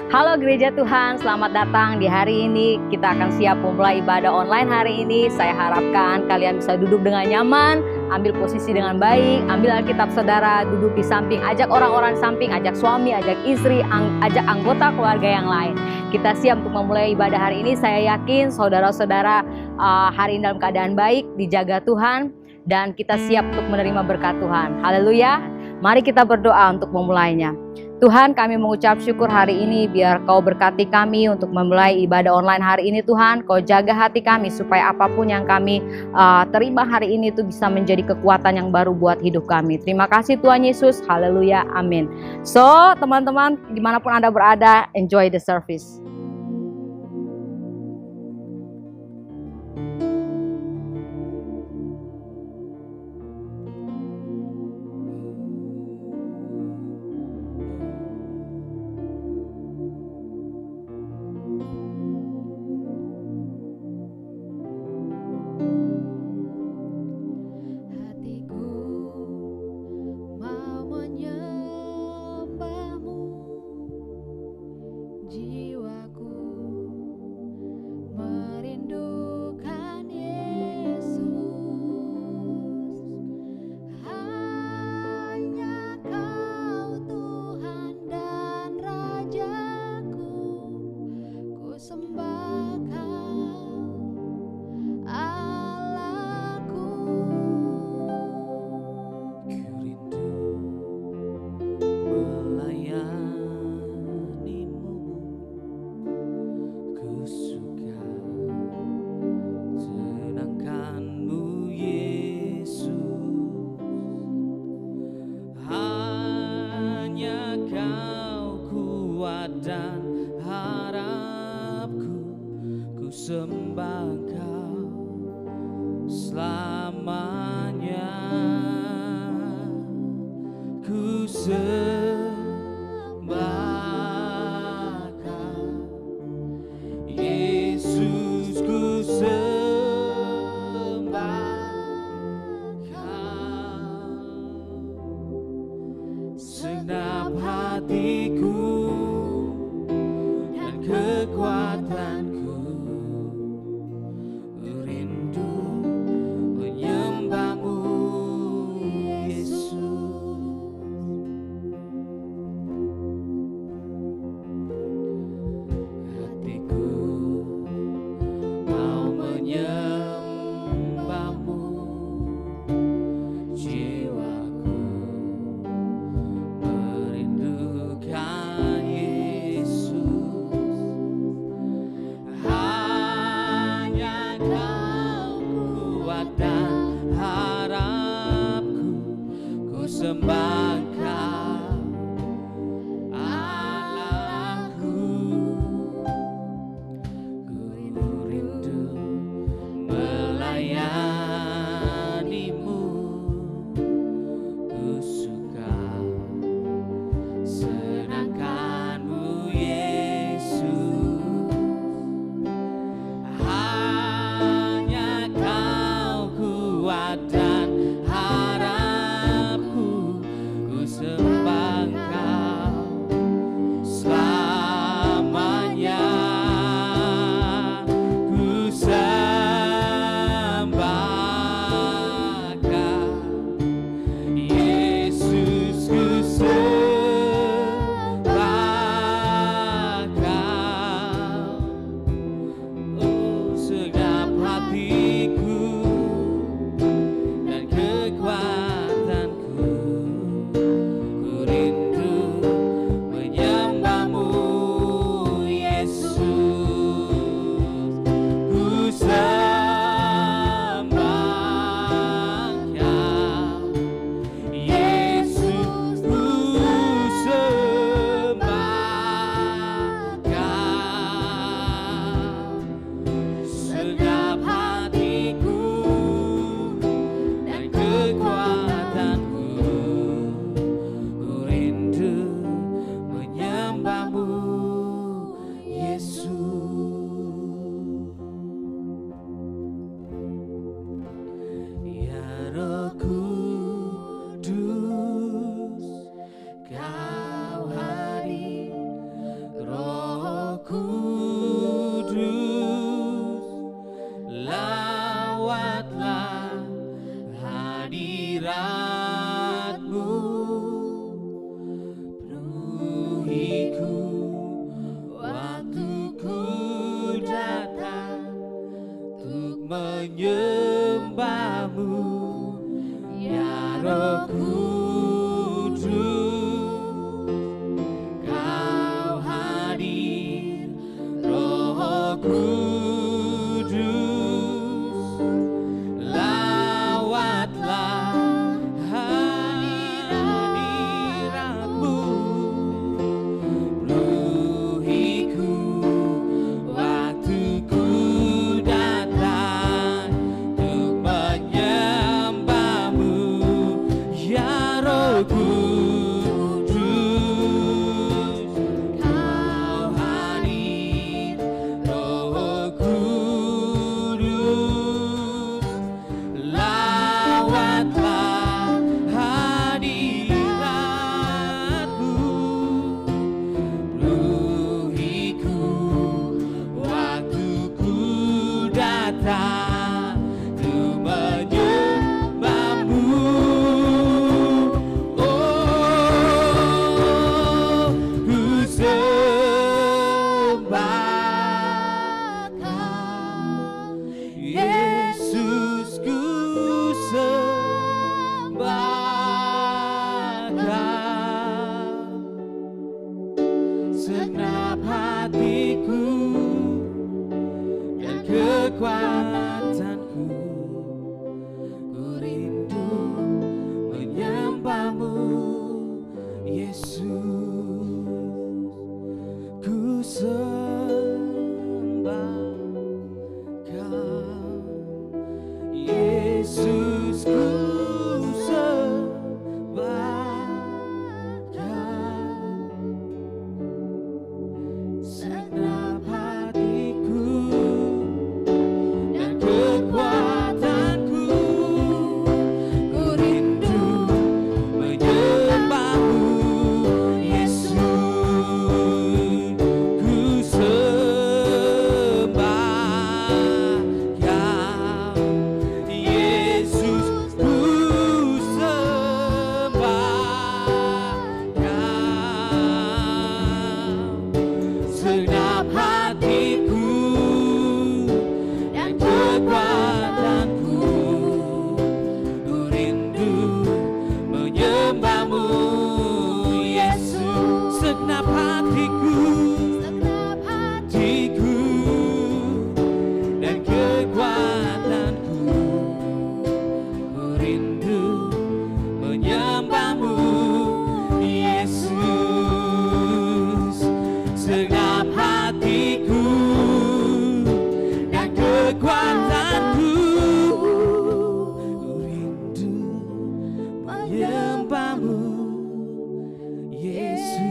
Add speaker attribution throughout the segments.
Speaker 1: Halo Gereja Tuhan, selamat datang di hari ini. Kita akan siap memulai ibadah online hari ini. Saya harapkan kalian bisa duduk dengan nyaman, ambil posisi dengan baik, ambil Alkitab saudara, duduk di samping, ajak orang-orang di samping, ajak suami, ajak istri, ajak anggota keluarga yang lain. Kita siap untuk memulai ibadah hari ini. Saya yakin saudara-saudara hari ini dalam keadaan baik, dijaga Tuhan, dan kita siap untuk menerima berkat Tuhan. Haleluya. Mari kita berdoa untuk memulainya. Tuhan, kami mengucap syukur hari ini biar Kau berkati kami untuk memulai ibadah online hari ini. Tuhan, Kau jaga hati kami supaya apapun yang kami terima hari ini itu bisa menjadi kekuatan yang baru buat hidup kami. Terima kasih Tuhan Yesus, haleluya, amin. So, teman-teman, dimanapun Anda berada, enjoy the service.
Speaker 2: Segenap hatiku dan kekuatanku, ku rindu menyembahmu, Yesus. Ku sembah Kau, Yesus. Ku sembah Kau. Segenap hatiku dan kekuatanku, ku rindu menyembahmu, Yesus. Ku sembah Kau, Yesus. Ku sembah Kau. Segenap hatiku dan kekuatanku, ku rindu menyembahmu, Yesus. Segenap hatiku dan kekuatanku, ku rindu menyembahmu, Yesus. Segenap hatiku dan kekuatanku, ku rindu menyembahmu, Yesus.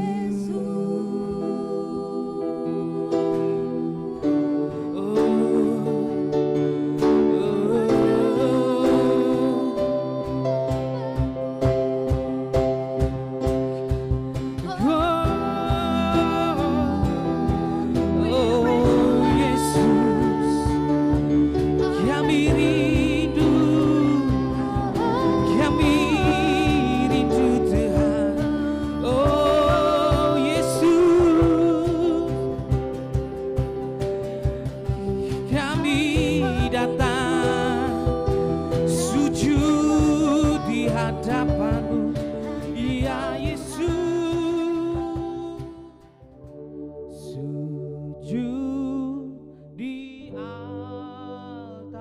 Speaker 2: Hadapanmu, ya Yesus. Sujud di altarnya,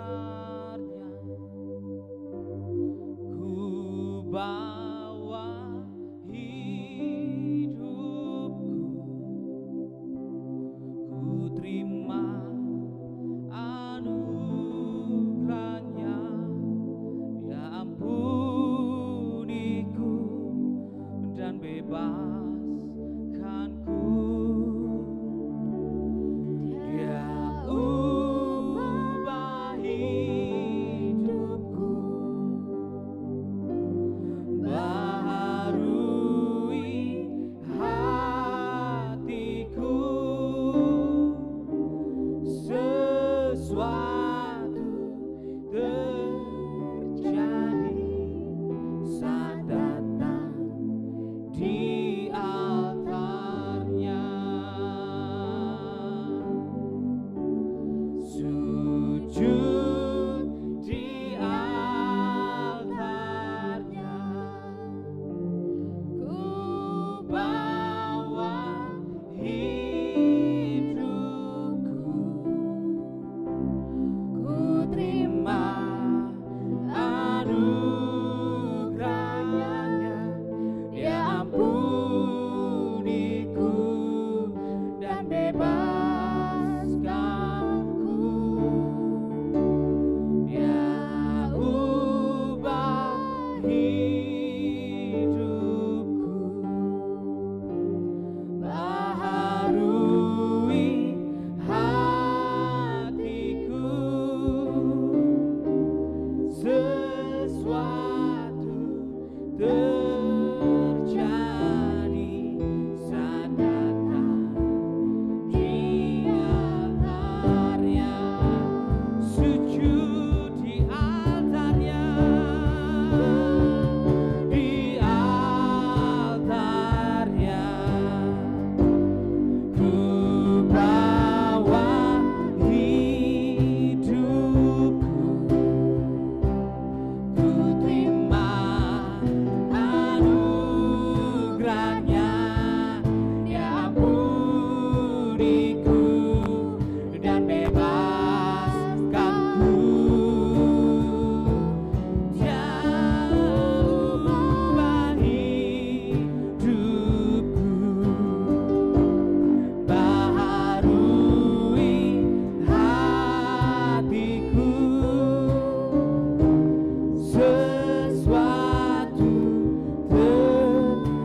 Speaker 2: ku bawa hidupku, ku terima anugerahnya, ya ampuniku dan terjadi saat datang di altarnya, sujud di altarnya, di altarnya. Ku bawa hidupku, ku terima anugerahnya, Dia ampuniku dan bebaskanku. Dia ubah hidupku, baharui hatiku, sesuatu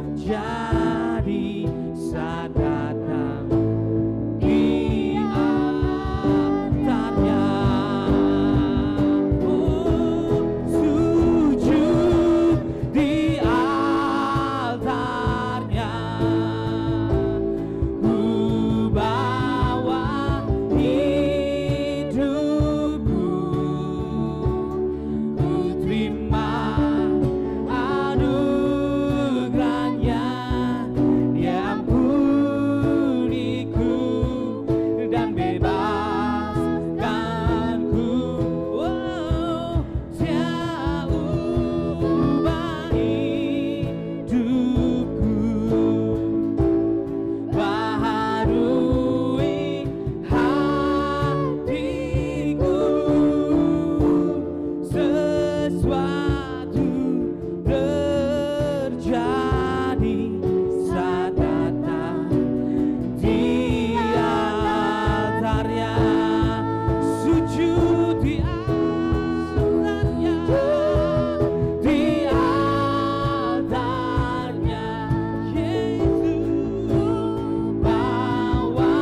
Speaker 2: terjadi saat datang di altarnya. Sujud di altarnya, ku bawa hidupku, ku terima anugerahnya, Dia ampuniku dan bebaskanku. Oh, Dia ubah hidupku, baharui hatiku, sesuatu terjadi saat datang di altarnya, sujud di altarnya, di altarnya. Yesus bawa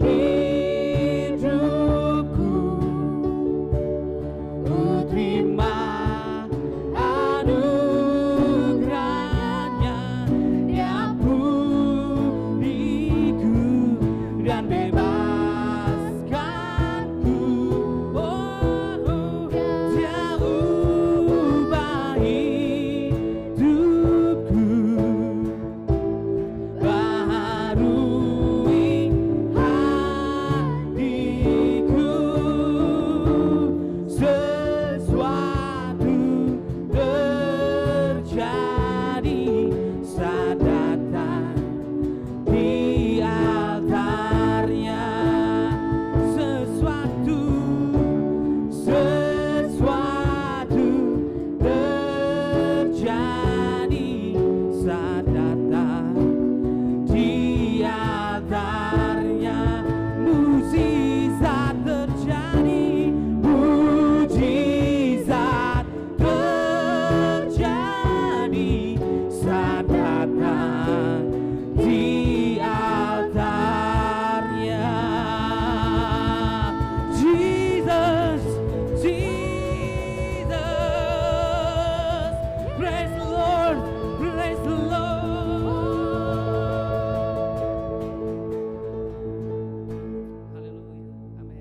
Speaker 2: hidupku, ku terima anugerahnya, Dia ampuniku dan bebaskanku. Oh, Dia ubah hidupku, baharui hatiku, sesuatu terjadi saat datang di altarnya, sesuatu terjadi saat datang di altarnya, mukjizat terjadi, mukjizat terjadi saat datang di altarnya. Jesus, Jesus, praise the Lord, praise the Lord. Hallelujah, amen.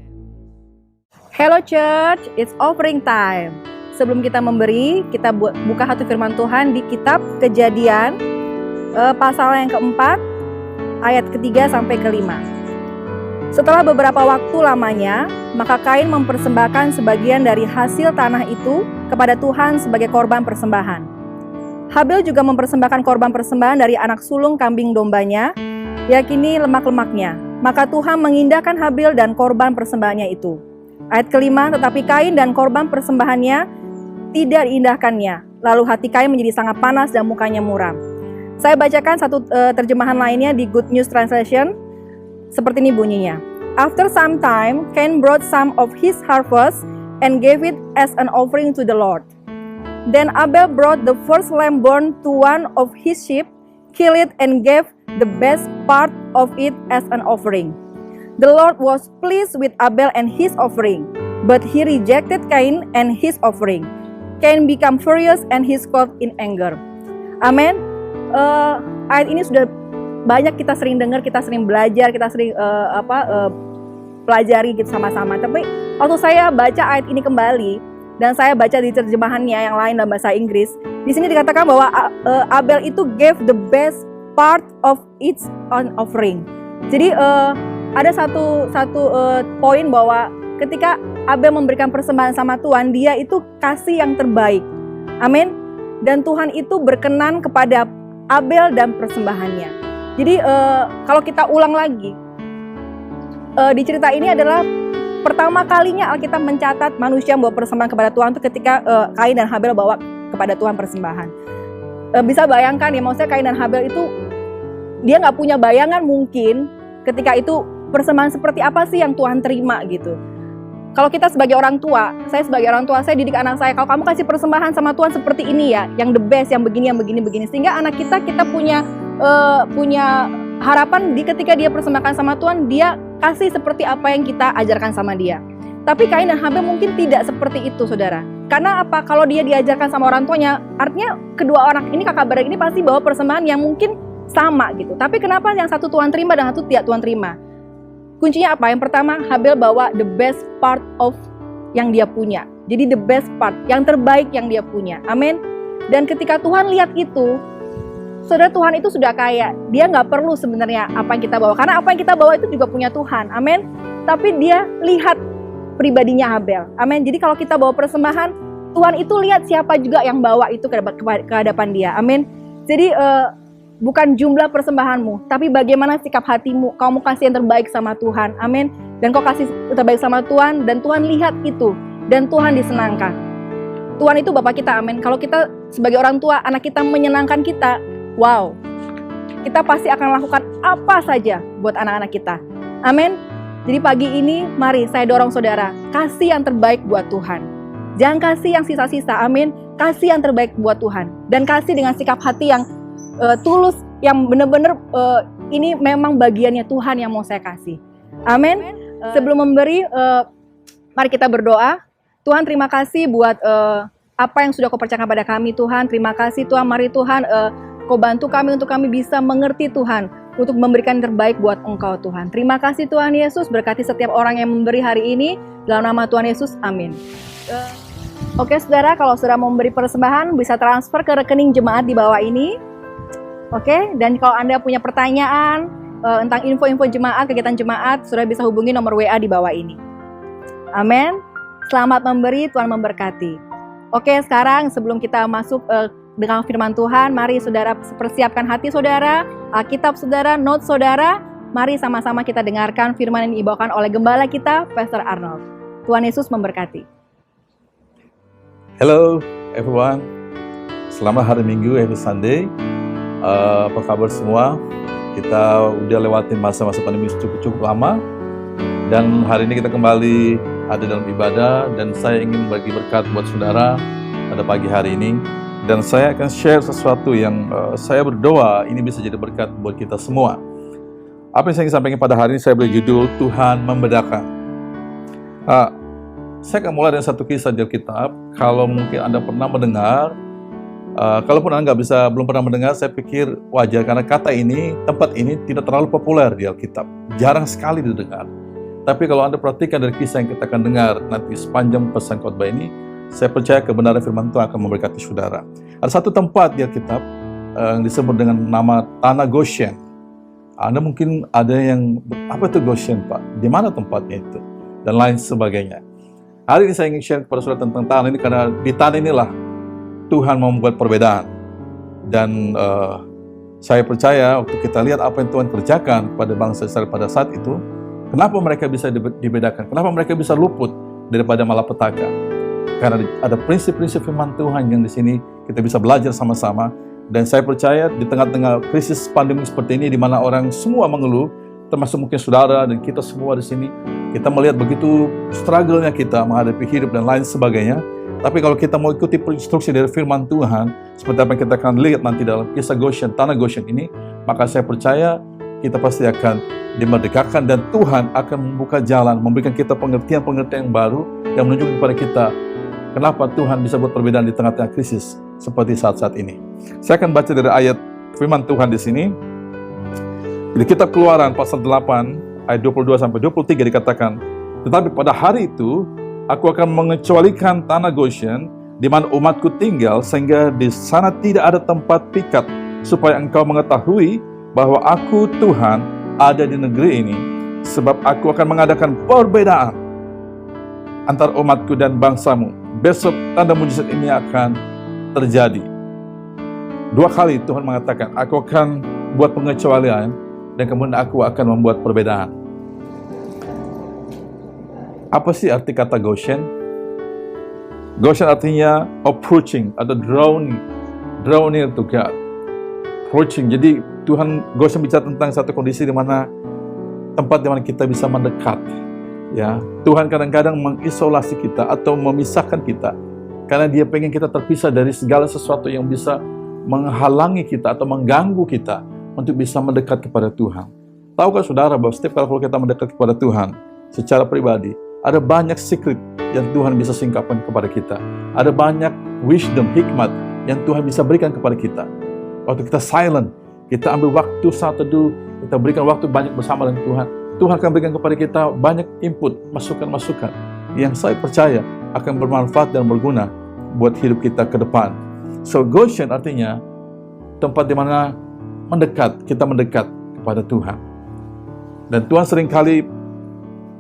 Speaker 1: Hello Church, it's offering time. Sebelum kita memberi, kita buka satu firman Tuhan di kitab Kejadian pasal yang keempat, ayat ketiga sampai kelima. Setelah beberapa waktu lamanya, maka Kain mempersembahkan sebagian dari hasil tanah itu kepada Tuhan sebagai korban persembahan. Habil juga mempersembahkan korban persembahan dari anak sulung kambing dombanya, yakni lemak-lemaknya. Maka Tuhan mengindahkan Habil dan korban persembahannya itu. Ayat kelima, tetapi Kain dan korban persembahannya tidak diindahkannya. Lalu hati Kain menjadi sangat panas dan mukanya muram. Saya bacakan satu terjemahan lainnya di Good News Translation. Seperti ini bunyinya. After some time, Cain brought some of his harvest and gave it as an offering to the Lord. Then Abel brought the first lamb born to one of his sheep, killed it and gave the best part of it as an offering. The Lord was pleased with Abel and his offering, but he rejected Cain and his offering. Cain became furious and he spoke in anger.
Speaker 3: Amin. Ayat ini sudah banyak kita sering dengar, kita sering belajar, kita sering pelajari gitu sama-sama. Tapi waktu saya baca ayat ini kembali dan saya baca di terjemahannya yang lain dalam bahasa Inggris, di sini dikatakan bahwa Abel itu gave the best part of its own offering. Jadi ada satu poin bahwa ketika Abel memberikan persembahan sama Tuhan, dia itu kasih yang terbaik. Amin. Dan Tuhan itu berkenan kepada Abel dan persembahannya. Jadi kalau kita ulang lagi, di cerita ini adalah pertama kalinya Alkitab mencatat manusia membawa persembahan kepada Tuhan itu ketika Kain dan Habel bawa kepada Tuhan persembahan. Bisa bayangkan ya, maksudnya Kain dan Habel itu dia nggak punya bayangan mungkin ketika itu persembahan seperti apa sih yang Tuhan terima gitu. Kalau kita sebagai orang tua, saya sebagai orang tua, saya didik anak saya, kalau kamu kasih persembahan sama Tuhan seperti ini ya, yang the best, yang begini, sehingga anak kita punya harapan di ketika dia persembahkan sama Tuhan, dia kasih seperti apa yang kita ajarkan sama dia. Tapi Kain dan Habel mungkin tidak seperti itu, saudara. Karena apa? Kalau dia diajarkan sama orang tuanya, artinya kedua orang ini, kakak beradik ini pasti bawa persembahan yang mungkin sama gitu. Tapi kenapa yang satu Tuhan terima dan satu tidak Tuhan terima? Kuncinya apa? Yang pertama, Habel bawa the best part of yang dia punya. Jadi the best part, yang terbaik yang dia punya. Amin. Dan ketika Tuhan lihat itu, saudara, Tuhan itu sudah kaya. Dia nggak perlu sebenarnya apa yang kita bawa. Karena apa yang kita bawa itu juga punya Tuhan. Amin. Tapi dia lihat pribadinya Habel. Amin. Jadi kalau kita bawa persembahan, Tuhan itu lihat siapa juga yang bawa itu ke hadapan dia. Amin. Jadi bukan jumlah persembahanmu, tapi bagaimana sikap hatimu. Kamu kasih yang terbaik sama Tuhan. Amin. Dan kau kasih yang terbaik sama Tuhan, dan Tuhan lihat itu. Dan Tuhan disenangkan. Tuhan itu Bapak kita. Amin. Kalau kita sebagai orang tua, anak kita menyenangkan kita, wow, kita pasti akan lakukan apa saja buat anak-anak kita. Amin. Jadi pagi ini, mari saya dorong saudara, kasih yang terbaik buat Tuhan. Jangan kasih yang sisa-sisa, amin. Kasih yang terbaik buat Tuhan. Dan kasih dengan sikap hati yang tulus, yang benar-benar ini memang bagiannya Tuhan yang mau saya kasih. Amin. Sebelum memberi, mari kita berdoa. Tuhan, terima kasih buat apa yang sudah kau percayakan pada kami, Tuhan. Terima kasih Tuhan, mari Tuhan kau bantu kami untuk kami bisa mengerti Tuhan, untuk memberikan yang terbaik buat Engkau Tuhan. Terima kasih Tuhan Yesus, berkati setiap orang yang memberi hari ini, dalam nama Tuhan Yesus, amin. Oke saudara, kalau saudara mau memberi persembahan, bisa transfer ke rekening jemaat di bawah ini. Oke, dan kalau Anda punya pertanyaan tentang info-info jemaat, kegiatan jemaat, saudara bisa hubungi nomor WA di bawah ini. Amin. Selamat memberi, Tuhan memberkati. Oke, sekarang sebelum kita masuk dengan firman Tuhan, mari saudara persiapkan hati saudara, Alkitab saudara, notes saudara. Mari sama-sama kita dengarkan firman yang dibawakan oleh gembala kita, Pastor Arnold. Tuhan Yesus memberkati.
Speaker 4: Hello everyone, selamat hari Minggu, happy Sunday. Apa kabar semua? Kita udah lewatin masa-masa pandemi cukup lama, dan hari ini kita kembali ada dalam ibadah, dan saya ingin bagi berkat buat saudara pada pagi hari ini. Dan saya akan share sesuatu yang saya berdoa ini bisa jadi berkat buat kita semua. Apa yang saya ingin sampaikan pada hari ini, saya beri judul Tuhan Membedakan. Saya akan mulai dengan satu kisah di Alkitab. Kalau mungkin Anda pernah mendengar, kalaupun Anda belum pernah mendengar, saya pikir wajar karena kata ini, tempat ini tidak terlalu populer di Alkitab. Jarang sekali didengar. Tapi kalau Anda perhatikan dari kisah yang kita akan dengar nanti sepanjang pesan khotbah ini, saya percaya kebenaran firman Tuhan akan memberkati saudara. Ada satu tempat di Alkitab yang disebut dengan nama Tanah Goshen. Anda mungkin ada yang, apa itu Goshen Pak? Di mana tempatnya itu? Dan lain sebagainya. Hari ini saya ingin share kepada saudara tentang tanah ini, karena di tanah inilah Tuhan mau membuat perbedaan. Dan saya percaya waktu kita lihat apa yang Tuhan kerjakan kepada bangsa Israel pada saat itu, kenapa mereka bisa dibedakan? Kenapa mereka bisa luput daripada malapetaka? Karena ada prinsip-prinsip firman Tuhan yang di sini kita bisa belajar sama-sama. Dan saya percaya di tengah-tengah krisis pandemi seperti ini, di mana orang semua mengeluh, termasuk mungkin saudara dan kita semua di sini, kita melihat begitu struggle-nya kita menghadapi hidup dan lain sebagainya. Tapi kalau kita mau ikuti instruksi dari firman Tuhan, seperti apa yang kita akan lihat nanti dalam kisah Goshen, Tanah Goshen ini, maka saya percaya kita pasti akan dimerdekakan, dan Tuhan akan membuka jalan, memberikan kita pengertian-pengertian yang baru, yang menunjukkan kepada kita kenapa Tuhan bisa buat perbedaan di tengah-tengah krisis seperti saat-saat ini. Saya akan baca dari ayat firman Tuhan di sini. Di kitab Keluaran pasal 8 ayat 22 sampai 23 dikatakan, "Tetapi pada hari itu aku akan mengecualikan tanah Goshen di mana umatku tinggal, sehingga di sana tidak ada tempat pikat, supaya engkau mengetahui bahwa aku Tuhan ada di negeri ini, sebab aku akan mengadakan perbedaan antara umatku dan bangsamu. Besok tanda mujizat ini akan terjadi." 2 kali Tuhan mengatakan, aku akan buat pengecualian, dan kemudian aku akan membuat perbedaan. Apa sih arti kata Goshen? Goshen artinya approaching atau draw near to God. Approaching. Jadi Tuhan Goshen bicara tentang satu kondisi di mana tempat di mana kita bisa mendekat. Ya, Tuhan kadang-kadang mengisolasi kita atau memisahkan kita karena Dia pengen kita terpisah dari segala sesuatu yang bisa menghalangi kita atau mengganggu kita untuk bisa mendekat kepada Tuhan. Tahukah saudara bahwa setiap kali kalau kita mendekat kepada Tuhan secara pribadi, ada banyak secret yang Tuhan bisa singkapkan kepada kita. Ada banyak wisdom, hikmat yang Tuhan bisa berikan kepada kita. Waktu kita silent, kita ambil waktu saat teduh, kita berikan waktu banyak bersama dengan Tuhan. Tuhan akan berikan kepada kita banyak input, masukan-masukan yang saya percaya akan bermanfaat dan berguna buat hidup kita ke depan. So, Goshen artinya tempat di mana kita mendekat kepada Tuhan. Dan Tuhan seringkali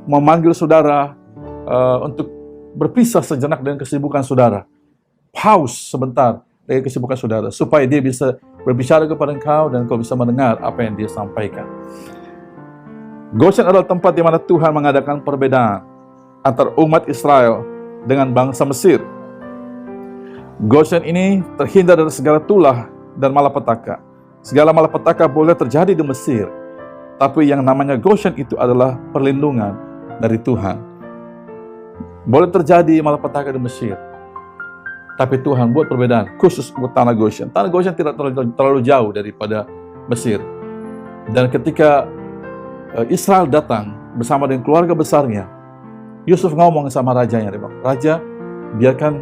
Speaker 4: memanggil saudara untuk berpisah sejenak dengan kesibukan saudara. Pause sebentar dari kesibukan saudara, supaya Dia bisa berbicara kepada engkau dan engkau bisa mendengar apa yang Dia sampaikan. Goshen adalah tempat di mana Tuhan mengadakan perbedaan antara umat Israel dengan bangsa Mesir. Goshen ini terhindar dari segala tulah dan malapetaka. Segala malapetaka boleh terjadi di Mesir, tapi yang namanya Goshen itu adalah perlindungan dari Tuhan. Boleh terjadi malapetaka di Mesir, tapi Tuhan buat perbedaan khusus buat tanah Goshen. Tanah Goshen tidak terlalu jauh daripada Mesir. Dan ketika Israel datang bersama dengan keluarga besarnya, Yusuf ngomong sama rajanya, dia bilang, "Raja, biarkan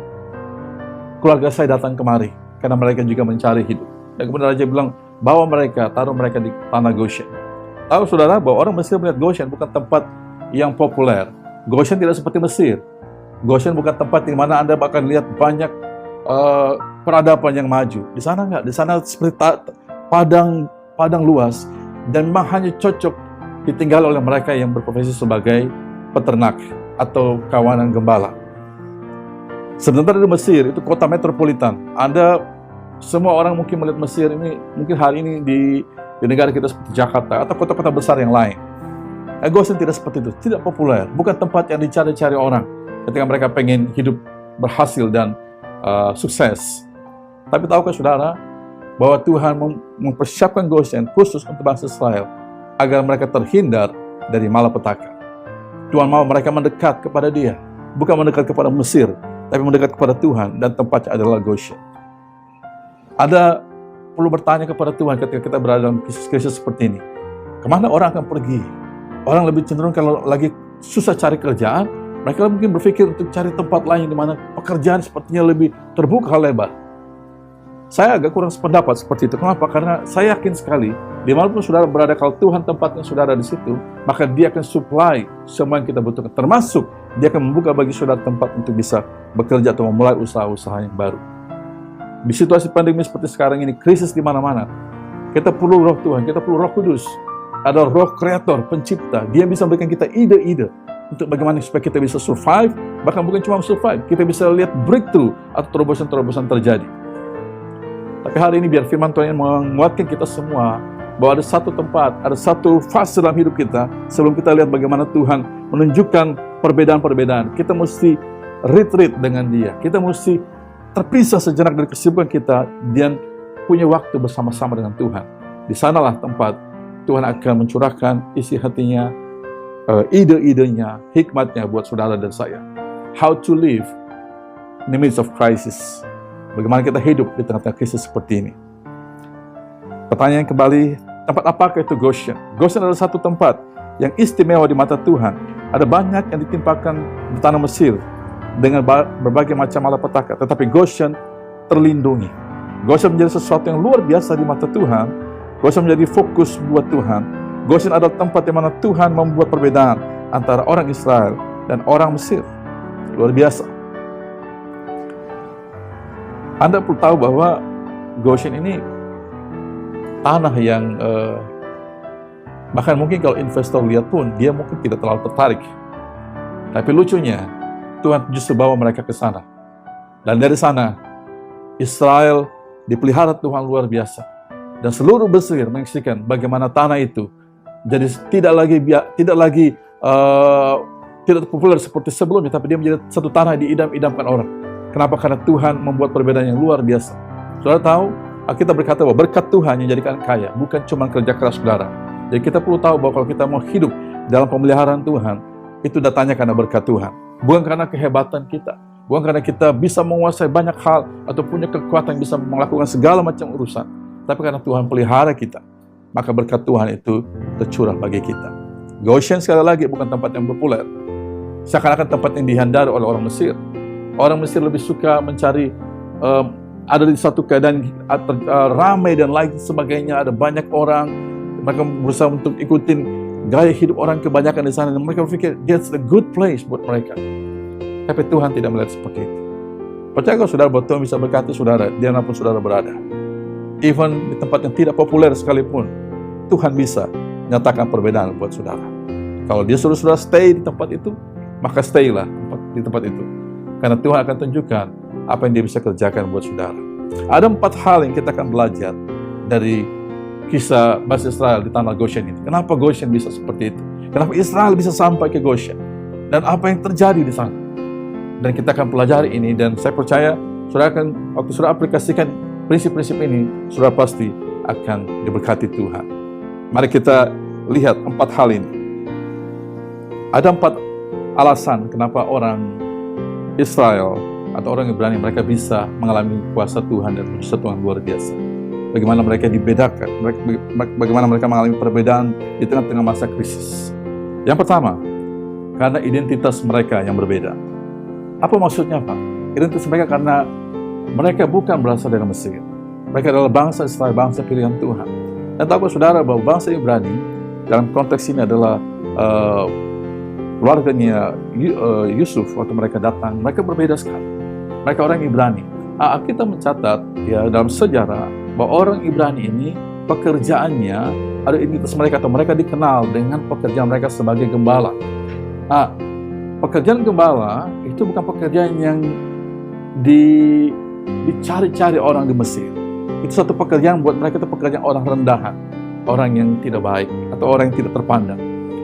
Speaker 4: keluarga saya datang kemari, karena mereka juga mencari hidup." Dan kemudian raja bilang, "Bawa mereka, taruh mereka di tanah Goshen." Tahu saudara bahwa orang Mesir melihat Goshen bukan tempat yang populer. Goshen tidak seperti Mesir. Goshen bukan tempat di mana Anda akan lihat banyak peradaban yang maju. Di sana enggak. Di sana seperti padang luas, dan memang hanya cocok ditinggal oleh mereka yang berprofesi sebagai peternak atau kawanan gembala. Sementara di Mesir itu kota metropolitan. Semua orang mungkin melihat Mesir ini, mungkin hari ini di negara kita seperti Jakarta atau kota-kota besar yang lain. Goshen tidak seperti itu, tidak populer, bukan tempat yang dicari-cari orang ketika mereka pengen hidup berhasil dan sukses. Tapi tahukah saudara bahwa Tuhan mempersiapkan Goshen khusus untuk bangsa Israel agar mereka terhindar dari malapetaka. Tuhan mau mereka mendekat kepada Dia, bukan mendekat kepada Mesir, tapi mendekat kepada Tuhan, dan tempatnya adalah Goshen. Ada perlu bertanya kepada Tuhan ketika kita berada dalam krisis seperti ini. Kemana orang akan pergi? Orang lebih cenderung kalau lagi susah cari kerjaan, mereka mungkin berpikir untuk cari tempat lain di mana pekerjaan sepertinya lebih terbuka lebar. Saya agak kurang sependapat seperti itu. Kenapa? Karena saya yakin sekali, dimanapun saudara berada, kalau Tuhan tempatnya saudara di situ, maka Dia akan supply semua yang kita butuhkan. Termasuk Dia akan membuka bagi saudara tempat untuk bisa bekerja atau memulai usaha-usaha yang baru. Di situasi pandemi seperti sekarang ini, krisis di mana-mana, kita perlu roh Tuhan, kita perlu Roh Kudus. Ada roh kreator, pencipta. Dia bisa memberikan kita ide-ide untuk bagaimana supaya kita bisa survive, bahkan bukan cuma survive, kita bisa lihat breakthrough atau terobosan-terobosan terjadi. Tapi hari ini biar firman Tuhan yang menguatkan kita semua bahwa ada satu tempat, ada satu fase dalam hidup kita sebelum kita lihat bagaimana Tuhan menunjukkan perbedaan-perbedaan. Kita mesti retreat dengan Dia. Kita mesti terpisah sejenak dari kesibukan kita dan punya waktu bersama-sama dengan Tuhan. Di sanalah tempat Tuhan akan mencurahkan isi hatinya, ide-idenya, hikmatnya buat saudara dan saya. How to live in the midst of crisis. Bagaimana kita hidup di tengah-tengah krisis seperti ini. Pertanyaan kembali, tempat apakah itu Goshen? Goshen adalah satu tempat yang istimewa di mata Tuhan. Ada banyak yang ditimpakan di tanah Mesir dengan berbagai macam malapetaka. Tetapi Goshen terlindungi. Goshen menjadi sesuatu yang luar biasa di mata Tuhan. Goshen menjadi fokus buat Tuhan. Goshen adalah tempat di mana Tuhan membuat perbedaan antara orang Israel dan orang Mesir. Luar biasa. Anda perlu tahu bahwa Goshen ini tanah yang bahkan mungkin kalau investor lihat pun dia mungkin tidak terlalu tertarik. Tapi lucunya Tuhan justru bawa mereka ke sana. Dan dari sana Israel dipelihara Tuhan luar biasa. Dan seluruh Mesir menyaksikan bagaimana tanah itu jadi tidak populer seperti sebelumnya, tapi dia menjadi satu tanah yang diidam-idamkan orang. Kenapa? Karena Tuhan membuat perbedaan yang luar biasa. Saudara tahu, kita berkata bahwa berkat Tuhan yang jadikan kaya, bukan cuma kerja keras saudara. Jadi kita perlu tahu bahwa kalau kita mau hidup dalam pemeliharaan Tuhan, itu datangnya karena berkat Tuhan. Bukan karena kehebatan kita, bukan karena kita bisa menguasai banyak hal atau punya kekuatan yang bisa melakukan segala macam urusan, tapi karena Tuhan pelihara kita, maka berkat Tuhan itu tercurah bagi kita. Goshen sekali lagi bukan tempat yang populer, seakan-akan tempat yang dihindari oleh orang Mesir. Orang Mesir lebih suka mencari ada di satu keadaan ramai dan lain sebagainya, ada banyak orang, mereka berusaha untuk ikutin gaya hidup orang kebanyakan di sana, dan mereka berpikir that's a good place buat mereka. Tapi Tuhan tidak melihat seperti itu. Percaya kalau saudara bahwa Tuhan bisa berkati saudara dimanapun saudara berada, even di tempat yang tidak populer sekalipun, Tuhan bisa nyatakan perbedaan buat saudara. Kalau dia suruh saudara stay di tempat itu, maka stay lah di tempat itu, karena Tuhan akan tunjukkan apa yang dia bisa kerjakan buat saudara. Ada 4 hal yang kita akan belajar dari kisah bangsa Israel di tanah Goshen itu. Kenapa Goshen bisa seperti itu? Kenapa Israel bisa sampai ke Goshen? Dan apa yang terjadi di sana? Dan kita akan pelajari ini, dan saya percaya saudara akan, waktu saudara aplikasikan prinsip-prinsip ini, saudara pasti akan diberkati Tuhan. Mari kita lihat 4 hal ini. Ada 4 alasan kenapa orang Israel atau orang Ibrani mereka bisa mengalami kuasa Tuhan dan mujizat Tuhan luar biasa. Bagaimana mereka dibedakan, bagaimana mereka mengalami perbedaan di tengah-tengah masa krisis. Yang pertama, karena identitas mereka yang berbeda. Apa maksudnya, Pak? Identitas mereka karena mereka bukan berasal dari Mesir. Mereka adalah bangsa Israel, bangsa pilihan Tuhan. Dan tahu saudara bahwa bangsa Ibrani dalam konteks ini adalah keluarganya Yusuf waktu mereka datang, mereka berbeda sekali. Mereka orang Ibrani. Kita mencatat ya dalam sejarah bahwa orang Ibrani ini pekerjaannya ada identitas mereka, atau mereka dikenal dengan pekerjaan mereka sebagai gembala. Pekerjaan gembala itu bukan pekerjaan yang dicari-cari orang di Mesir. Itu satu pekerjaan buat mereka, itu pekerjaan orang rendahan, orang yang tidak baik atau orang yang tidak terpandang.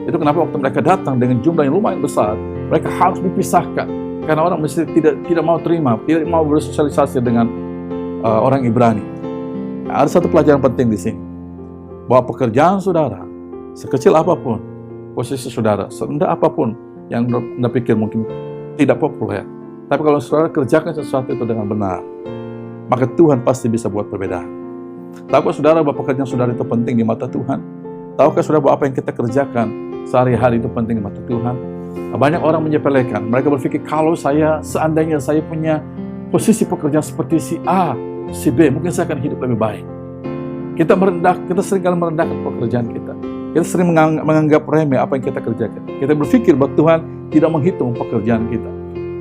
Speaker 4: Itu kenapa waktu mereka datang dengan jumlah yang lumayan besar, mereka harus dipisahkan karena orang Mesir tidak mau terima, tidak mau bersosialisasi dengan orang Ibrani. Ada satu pelajaran penting di sini, bahwa pekerjaan saudara, sekecil apapun posisi saudara, serendah apapun yang Anda pikir mungkin tidak populer, tapi kalau saudara kerjakan sesuatu itu dengan benar, maka Tuhan pasti bisa buat perbedaan. Tahukah saudara bahwa pekerjaan saudara itu penting di mata Tuhan? Tahukah saudara bahwa apa yang kita kerjakan sehari-hari itu penting di mata Tuhan? Banyak orang menyepelekan. Mereka berpikir kalau seandainya saya punya posisi pekerjaan seperti si A, si B, mungkin saya akan hidup lebih baik. Kita seringkali merendahkan pekerjaan kita. Kita sering menganggap remeh apa yang kita kerjakan. Kita berpikir bahwa Tuhan tidak menghitung pekerjaan kita.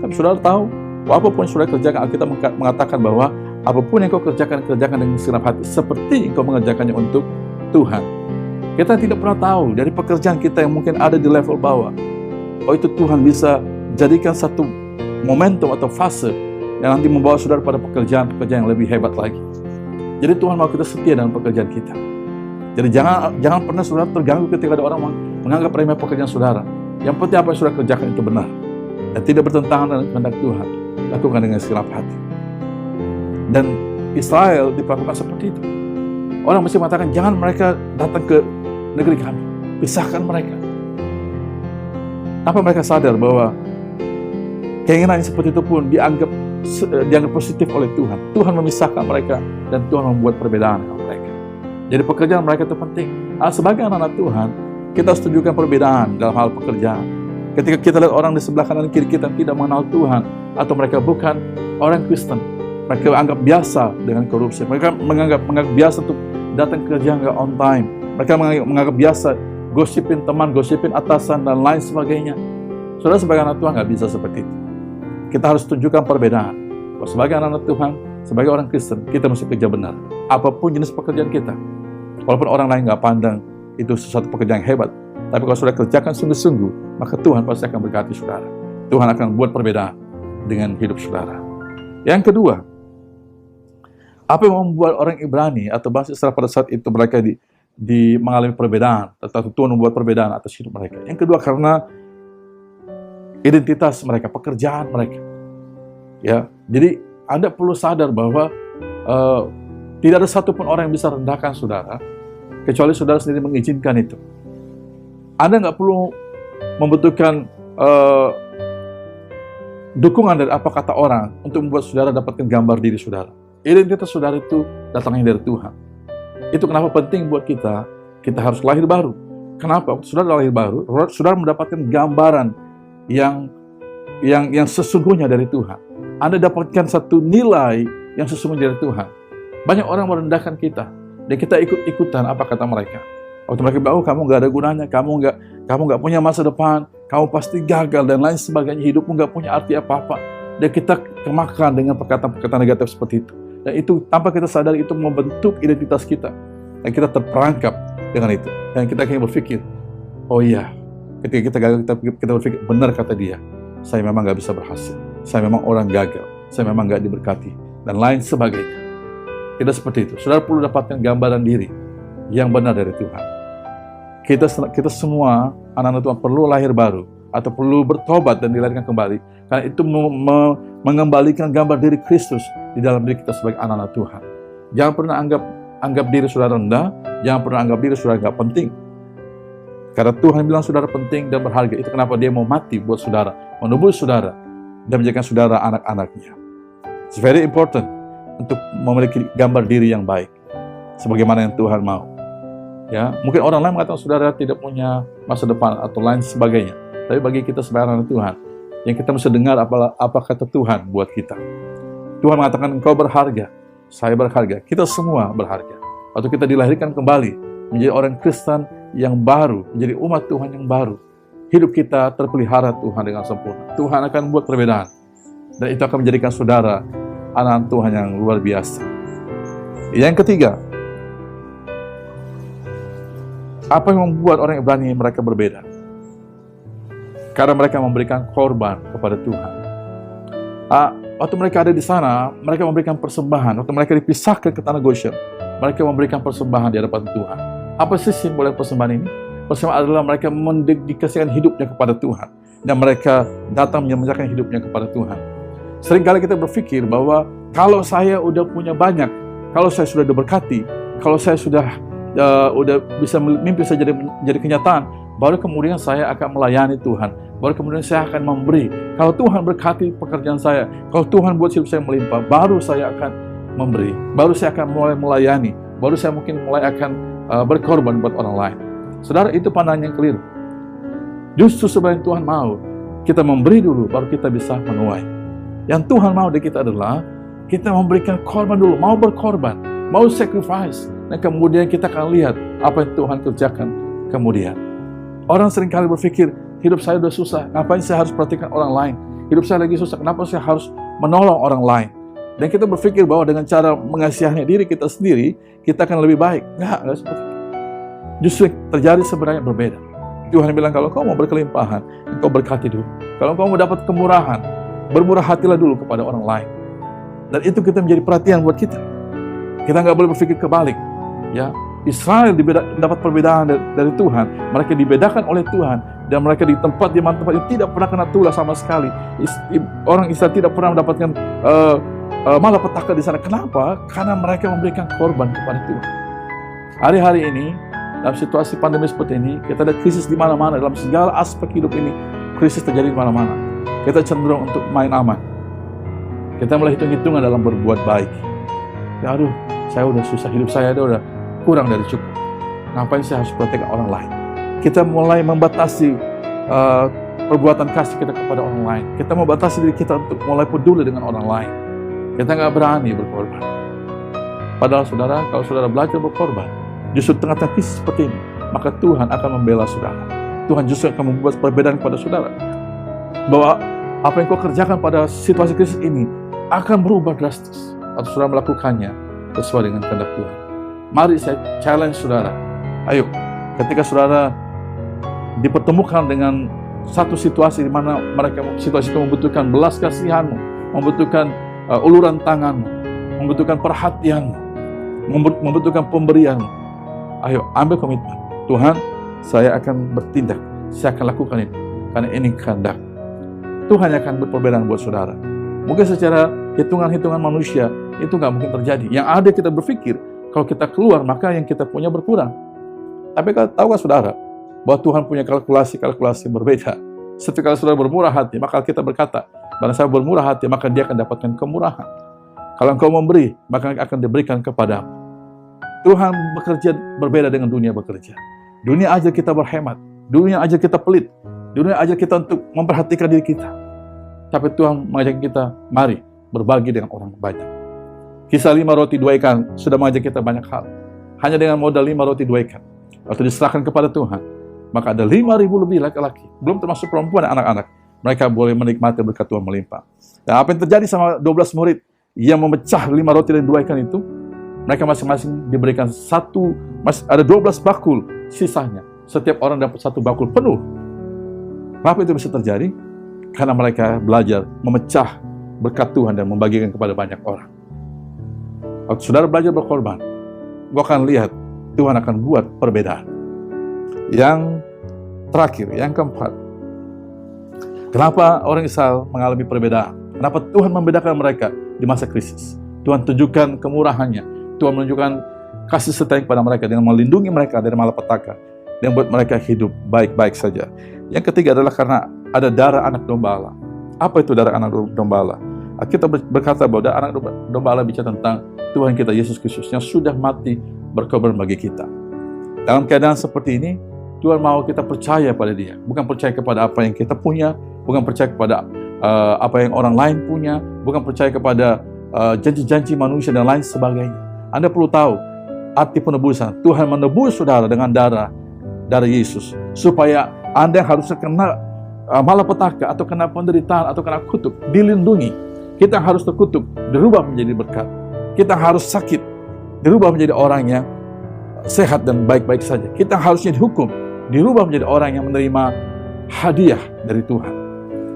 Speaker 4: Tapi saudara tahu, apapun yang saudara kerjakan, kita mengatakan bahwa apapun yang kau kerjakan dengan segenap hati, seperti kau mengerjakannya untuk Tuhan. Kita tidak pernah tahu dari pekerjaan kita yang mungkin ada di level bawah, itu Tuhan bisa jadikan satu momentum atau fase yang nanti membawa saudara pada pekerjaan yang lebih hebat lagi. Jadi Tuhan mau kita setia dalam pekerjaan kita. Jadi jangan pernah saudara terganggu ketika ada orang menganggap remeh pekerjaan saudara. Yang penting apa yang saudara kerjakan itu benar dan tidak bertentangan dengan kehendak Tuhan. Lakukan dengan segenap hati. Dan Israel diperlakukan seperti itu. Orang mesti mengatakan jangan mereka datang ke negeri kami, pisahkan mereka. Apa mereka sadar bahwa keinginan seperti itu pun dianggap positif oleh Tuhan. Tuhan memisahkan mereka dan Tuhan membuat perbedaan dengan mereka. Jadi pekerjaan mereka itu penting. Sebagai anak-anak Tuhan, kita harus tunjukkan perbedaan dalam hal pekerjaan. Ketika kita lihat orang di sebelah kanan dan kiri kita tidak mengenal Tuhan, atau mereka bukan orang Kristen, Mereka anggap biasa dengan korupsi. Mereka menganggap biasa untuk datang kerja nggak on time. Mereka menganggap biasa gosipin teman, gosipin atasan, dan lain sebagainya. Saudara, sebagai anak Tuhan nggak bisa seperti itu. Kita harus tunjukkan perbedaan. Sebagai anak Tuhan, sebagai orang Kristen, kita mesti kerja benar. Apapun jenis pekerjaan kita. Walaupun orang lain nggak pandang itu sesuatu pekerjaan yang hebat. Tapi kalau saudara kerjakan sungguh-sungguh, maka Tuhan pasti akan berkati saudara. Tuhan akan buat perbedaan dengan hidup saudara. Yang kedua, apa yang membuat orang Ibrani atau bangsa Israel pada saat itu mereka mengalami perbedaan, atau Tuhan membuat perbedaan atas hidup mereka? Yang kedua, karena identitas mereka, pekerjaan mereka. Ya, jadi Anda perlu sadar bahwa tidak ada satupun orang yang bisa rendahkan saudara, kecuali saudara sendiri mengizinkan itu. Anda nggak perlu membutuhkan dukungan dari apa kata orang untuk membuat saudara dapatkan gambar diri saudara. Identitas saudara itu datangnya dari Tuhan. Itu kenapa penting buat kita harus lahir baru. Kenapa? Waktu saudara lahir baru, saudara mendapatkan gambaran yang sesungguhnya dari Tuhan. Anda dapatkan satu nilai yang sesungguhnya dari Tuhan. Banyak orang merendahkan kita, dan kita ikut-ikutan apa kata mereka. Waktu mereka bilang, oh kamu nggak ada gunanya, kamu nggak punya masa depan, kamu pasti gagal dan lain sebagainya, hidupmu nggak punya arti apa-apa. Dan kita kemakan dengan perkataan-perkataan negatif seperti itu. Dan itu tanpa kita sadar itu membentuk identitas kita. Dan kita terperangkap dengan itu. Dan kita akhirnya berpikir, oh iya, ketika kita gagal, kita berpikir, benar kata dia, saya memang nggak bisa berhasil, saya memang orang gagal, saya memang nggak diberkati, dan lain sebagainya. Tidak seperti itu. Saudara perlu dapatkan gambaran diri yang benar dari Tuhan. Kita semua anak-anak Tuhan perlu lahir baru atau perlu bertobat dan dilahirkan kembali, karena itu mengembalikan gambar diri Kristus di dalam diri kita sebagai anak-anak Tuhan. Jangan pernah anggap diri saudara rendah, jangan pernah anggap diri saudara nggak penting. Karena Tuhan bilang saudara penting dan berharga. Itu kenapa dia mau mati buat saudara, menebus saudara, dan menjadikan saudara anak-anaknya. It's very important untuk memiliki gambar diri yang baik, sebagaimana yang Tuhan mau. Ya, mungkin orang lain mengatakan saudara tidak punya masa depan atau lain sebagainya. Tapi bagi kita sebagai anak Tuhan, yang kita mesti dengar apa kata Tuhan buat kita. Tuhan mengatakan engkau berharga, saya berharga, kita semua berharga. Waktu kita dilahirkan kembali menjadi orang Kristen yang baru, menjadi umat Tuhan yang baru, hidup kita terpelihara Tuhan dengan sempurna. Tuhan akan buat perbedaan, dan itu akan menjadikan saudara anak Tuhan yang luar biasa. Yang ketiga, apa yang membuat orang Ibrani mereka berbeda? Karena mereka memberikan korban kepada Tuhan. Waktu mereka ada di sana, mereka memberikan persembahan. Waktu mereka dipisahkan ke tanah Goshen, mereka memberikan persembahan di hadapan Tuhan. Apa sih simbol persembahan ini? Persembahan adalah mereka mendedikasikan hidupnya kepada Tuhan, dan mereka datang menyembahkan hidupnya kepada Tuhan. Seringkali kita berpikir bahwa kalau saya udah punya banyak, kalau saya sudah diberkati, kalau saya sudah bisa mimpi saya jadi kenyataan, baru kemudian saya akan melayani Tuhan, baru kemudian saya akan memberi. Kalau Tuhan berkati pekerjaan saya, kalau Tuhan buat hidup saya melimpah, baru saya akan memberi, baru saya akan mulai melayani, baru saya mungkin mulai akan berkorban buat orang lain. Saudara, itu pandangan yang keliru. Justru sebenarnya Tuhan mau kita memberi dulu, baru kita bisa menuai. Yang Tuhan mau dari kita adalah kita memberikan korban dulu, mau berkorban, mau sacrifice. Dan kemudian kita akan lihat apa yang Tuhan kerjakan kemudian. Orang seringkali berpikir, hidup saya udah susah, ngapain saya harus perhatikan orang lain? Hidup saya lagi susah, kenapa saya harus menolong orang lain? Dan kita berpikir bahwa dengan cara mengasihani diri kita sendiri, kita akan lebih baik. Nggak seperti itu. Justru terjadi sebenarnya berbeda. Tuhan bilang, kalau kau mau berkelimpahan, engkau berkati dulu. Kalau kau mau dapat kemurahan, bermurah hatilah dulu kepada orang lain. Dan itu kita menjadi perhatian buat kita. Kita nggak boleh berpikir kebalik. Ya, Israel dapat perbedaan dari Tuhan. Mereka dibedakan oleh Tuhan, dan mereka di tempat yang tidak pernah kena tulah sama sekali. Orang Israel tidak pernah mendapatkan malapetaka di sana. Kenapa? Karena mereka memberikan korban kepada Tuhan. Hari-hari ini, dalam situasi pandemi seperti ini, kita ada krisis di mana-mana. Dalam segala aspek hidup ini, krisis terjadi di mana-mana. Kita cenderung untuk main aman. Kita mulai hitung-hitungan dalam berbuat baik. Ya, aduh, saya udah susah, hidup saya udah kurang dari cukup. Ngapain saya harus perhatikan orang lain? Kita mulai membatasi perbuatan kasih kita kepada orang lain. Kita membatasi diri kita untuk mulai peduli dengan orang lain. Kita nggak berani berkorban. Padahal saudara, kalau saudara belajar berkorban, justru tengah-tengah krisis seperti ini, maka Tuhan akan membela saudara. Tuhan justru akan membuat perbedaan kepada saudara. Bahwa apa yang kau kerjakan pada situasi krisis ini akan berubah drastis. Atau saudara melakukannya sesuai dengan kehendak Tuhan. Mari saya challenge saudara. Ayo, ketika saudara dipertemukan dengan satu situasi di mana situasi itu membutuhkan belas kasihanmu, membutuhkan uluran tanganmu, membutuhkan perhatianmu, membutuhkan pemberianmu. Ayo, ambil komitmen. Tuhan, saya akan bertindak, saya akan lakukan ini, karena ini kehendak. Tuhan yang akan berperbedaan buat saudara. Mungkin secara hitungan-hitungan manusia, itu nggak mungkin terjadi. Yang ada kita berpikir, kalau kita keluar, maka yang kita punya berkurang. Tapi tahukah saudara, bahwa Tuhan punya kalkulasi berbeda. Setiap kali saudara bermurah hati, maka kita berkata, barang saya bermurah hati, maka dia akan dapatkan kemurahan. Kalau engkau memberi, maka akan diberikan kepadamu. Tuhan bekerja berbeda dengan dunia bekerja. Dunia ajar kita berhemat, dunia ajar kita pelit, dunia ajar kita untuk memperhatikan diri kita. Tapi Tuhan mengajak kita, mari berbagi dengan orang banyak. Kisah 5 roti 2 ikan sudah mengajak kita banyak hal. Hanya dengan modal 5 roti 2 ikan. Waktu diserahkan kepada Tuhan, maka ada 5.000 lebih laki-laki, belum termasuk perempuan dan anak-anak. Mereka boleh menikmati berkat Tuhan melimpah. Dan apa yang terjadi sama 12 murid yang memecah 5 roti dan 2 ikan itu, mereka masing-masing diberikan ada 12 bakul sisanya. Setiap orang dapat 1 bakul penuh. Kenapa itu bisa terjadi? Karena mereka belajar memecah berkat Tuhan dan membagikan kepada banyak orang. Waktu saudara belajar berkorban, gua akan lihat Tuhan akan buat perbedaan. Yang terakhir, yang keempat, kenapa orang Israel mengalami perbedaan? Kenapa Tuhan membedakan mereka di masa krisis? Tuhan tunjukkan kemurahannya, Tuhan menunjukkan kasih setia kepada mereka dengan melindungi mereka dari malapetaka dan buat mereka hidup baik-baik saja. Yang ketiga adalah karena ada darah anak domba Allah. Apa itu darah anak domba Allah? Kita berkata bahwa darah anak domba Allah bicara tentang Tuhan kita Yesus Kristus yang sudah mati berkorban bagi kita. Dalam keadaan seperti ini, Tuhan mau kita percaya pada Dia, bukan percaya kepada apa yang kita punya, bukan percaya kepada apa yang orang lain punya, bukan percaya kepada janji-janji manusia dan lain sebagainya. Anda perlu tahu arti penebusan. Tuhan menebus saudara dengan darah Yesus, supaya Anda yang harusnya kena malapetaka atau kena penderitaan atau kena kutuk, dilindungi. Kita harus terkutuk, dirubah menjadi berkat. Kita harus sakit, dirubah menjadi orang yang sehat dan baik-baik saja. Kita harusnya dihukum, dirubah menjadi orang yang menerima hadiah dari Tuhan.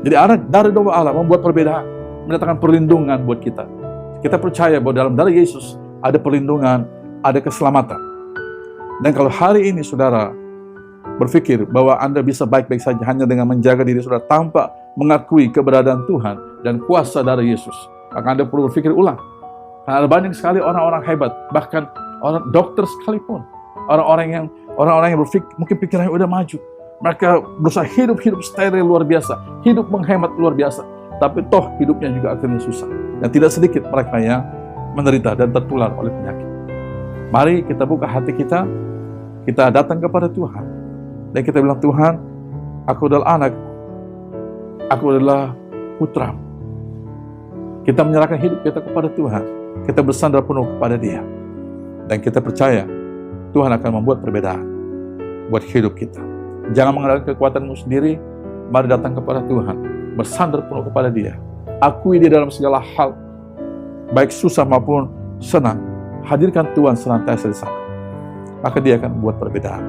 Speaker 4: Jadi darah domba Allah membuat perbedaan, mendatangkan perlindungan buat kita. Kita percaya bahwa dalam darah Yesus ada perlindungan, ada keselamatan. Dan kalau hari ini saudara berpikir bahwa Anda bisa baik-baik saja hanya dengan menjaga diri saudara tanpa mengakui keberadaan Tuhan dan kuasa darah Yesus, maka Anda perlu berpikir ulang. Karena ada banyak sekali orang-orang hebat, bahkan orang dokter sekalipun, orang-orang yang berpikir mungkin pikirannya udah maju, mereka berusaha hidup steril luar biasa, hidup menghemat luar biasa, tapi toh hidupnya juga akhirnya susah. Dan tidak sedikit mereka yang menderita dan tertular oleh penyakit. Mari kita buka hati kita datang kepada Tuhan, dan kita bilang, Tuhan, aku adalah anak, aku adalah putra. Kita menyerahkan hidup kita kepada Tuhan, kita bersandar penuh kepada Dia, dan kita percaya Tuhan akan membuat perbedaan buat hidup kita. Jangan mengandalkan kekuatanmu sendiri, mari datang kepada Tuhan, bersandar penuh kepada Dia. Akui Dia dalam segala hal, baik susah maupun senang. Hadirkan Tuhan senantiasa di sana, maka Dia akan membuat perbedaan.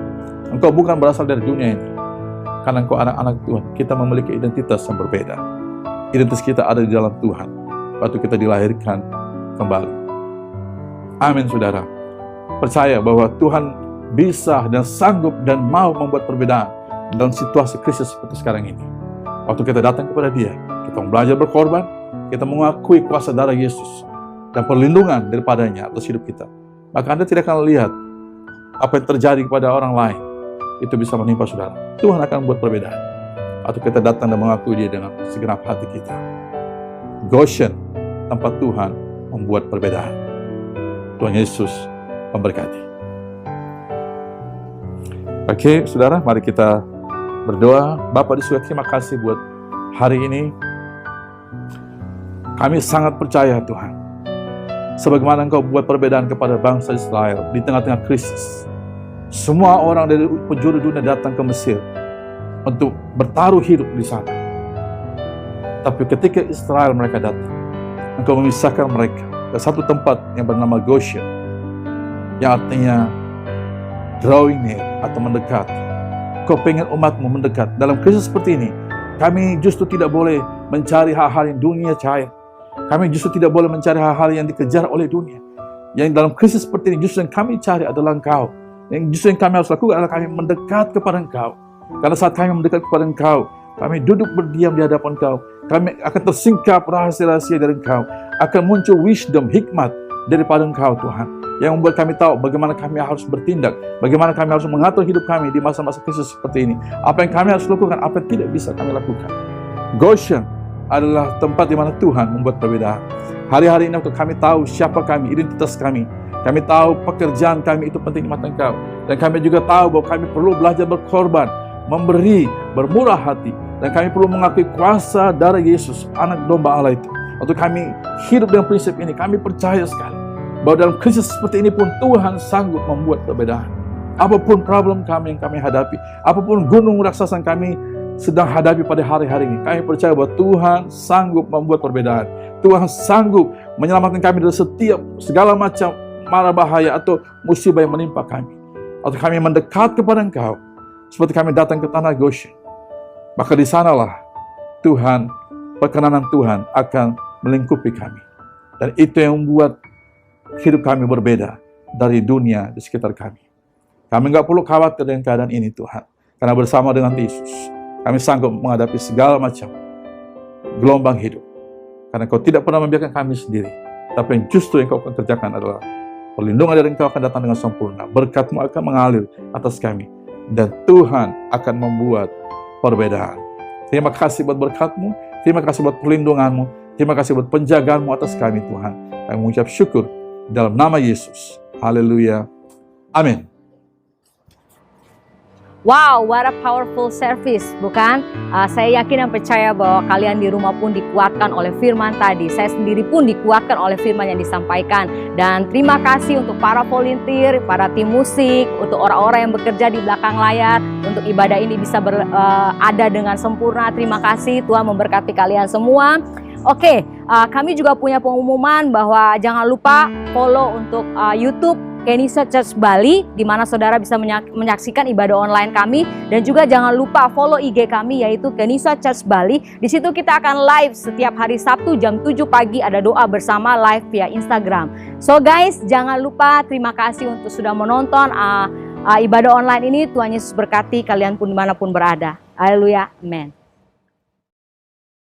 Speaker 4: Engkau bukan berasal dari dunia ini, karena engkau anak-anak Tuhan. Kita memiliki identitas yang berbeda. Identitas kita ada di dalam Tuhan, waktu kita dilahirkan kembali. Amin, saudara. Percaya bahwa Tuhan bisa dan sanggup dan mau membuat perbedaan dalam situasi krisis seperti sekarang ini. Waktu kita datang kepada Dia, kita belajar berkorban, kita mengakui kuasa darah Yesus dan perlindungan daripadanya atas hidup kita, maka Anda tidak akan lihat apa yang terjadi kepada orang lain itu bisa menimpa saudara. Tuhan akan membuat perbedaan atau kita datang dan mengakui Dia dengan segenap hati kita. Goshen, tempat Tuhan membuat perbedaan. Tuhan Yesus memberkati. Oke, saudara, mari kita berdoa. Bapa di surga, terima kasih buat hari ini. Kami sangat percaya Tuhan, Sebagaimana Engkau buat perbedaan kepada bangsa Israel di tengah-tengah krisis. Semua orang dari penjuru dunia datang ke Mesir untuk bertaruh hidup di sana. Tapi ketika Israel mereka datang, Engkau memisahkan mereka ke satu tempat yang bernama Goshen, yang artinya drawing near atau mendekat. Kau pengen umatmu mendekat. Dalam krisis seperti ini, kami justru tidak boleh mencari hal-hal yang dunia cair. Kami justru tidak boleh mencari hal-hal yang dikejar oleh dunia. Yang dalam krisis seperti ini, justru yang kami cari adalah Engkau. Yang justru yang kami harus lakukan adalah kami mendekat kepada Engkau. Karena saat kami mendekat kepada Engkau, kami duduk berdiam di hadapan Engkau. Kami akan tersingkap rahasia-rahasia dari Engkau. Akan muncul wisdom, hikmat daripada Engkau, Tuhan. Yang membuat kami tahu bagaimana kami harus bertindak. Bagaimana kami harus mengatur hidup kami di masa-masa krisis seperti ini. Apa yang kami harus lakukan, apa yang tidak bisa kami lakukan. Goshen adalah tempat di mana Tuhan membuat perbedaan. Hari-hari ini waktu kami tahu siapa kami, identitas kami. Kami tahu pekerjaan kami itu penting di mata Engkau. Dan kami juga tahu bahwa kami perlu belajar berkorban, memberi, bermurah hati. Dan kami perlu mengakui kuasa darah Yesus, anak domba Allah itu. Waktu kami hidup dengan prinsip ini, kami percaya sekali bahwa dalam krisis seperti ini pun Tuhan sanggup membuat perbedaan. Apapun problem kami yang kami hadapi, apapun gunung raksasa kami sedang hadapi pada hari-hari ini, kami percaya bahwa Tuhan sanggup membuat perbedaan. Tuhan sanggup menyelamatkan kami dari setiap segala macam mara bahaya atau musibah yang menimpa kami. Atau kami mendekat kepada Engkau, seperti kami datang ke tanah Goshen. Maka di sanalah Tuhan, perkenanan Tuhan akan melingkupi kami. Dan itu yang membuat hidup kami berbeda dari dunia di sekitar kami. Kami nggak perlu khawatir dengan keadaan ini, Tuhan. Karena bersama dengan Yesus, kami sanggup menghadapi segala macam gelombang hidup. Karena Kau tidak pernah membiarkan kami sendiri. Tapi yang justru yang Kau akan kerjakan adalah perlindungan dari Engkau akan datang dengan sempurna. Berkat-Mu akan mengalir atas kami. Dan Tuhan akan membuat perbedaan. Terima kasih buat berkat-Mu. Terima kasih buat perlindungan-Mu. Terima kasih buat penjagaan-Mu atas kami, Tuhan. Kami mengucap syukur dalam nama Yesus. Haleluya. Amin.
Speaker 1: Wow, what a powerful service, bukan? Saya yakin dan percaya bahwa kalian di rumah pun dikuatkan oleh firman tadi. Saya sendiri pun dikuatkan oleh firman yang disampaikan. Dan terima kasih untuk para volunteer, para tim musik, untuk orang-orang yang bekerja di belakang layar, untuk ibadah ini bisa ada dengan sempurna. Terima kasih, Tuhan memberkati kalian semua. Oke, kami juga punya pengumuman bahwa jangan lupa follow untuk YouTube Kenisa Church Bali, di mana saudara bisa menyaksikan ibadah online kami. Dan juga jangan lupa follow IG kami, yaitu Kenisa Church Bali. Di situ kita akan live setiap hari Sabtu jam 7 pagi, ada doa bersama live via Instagram. So guys, jangan lupa, terima kasih untuk sudah menonton ibadah online ini. Tuhan Yesus berkati kalian pun dimanapun berada. Haleluya, amen.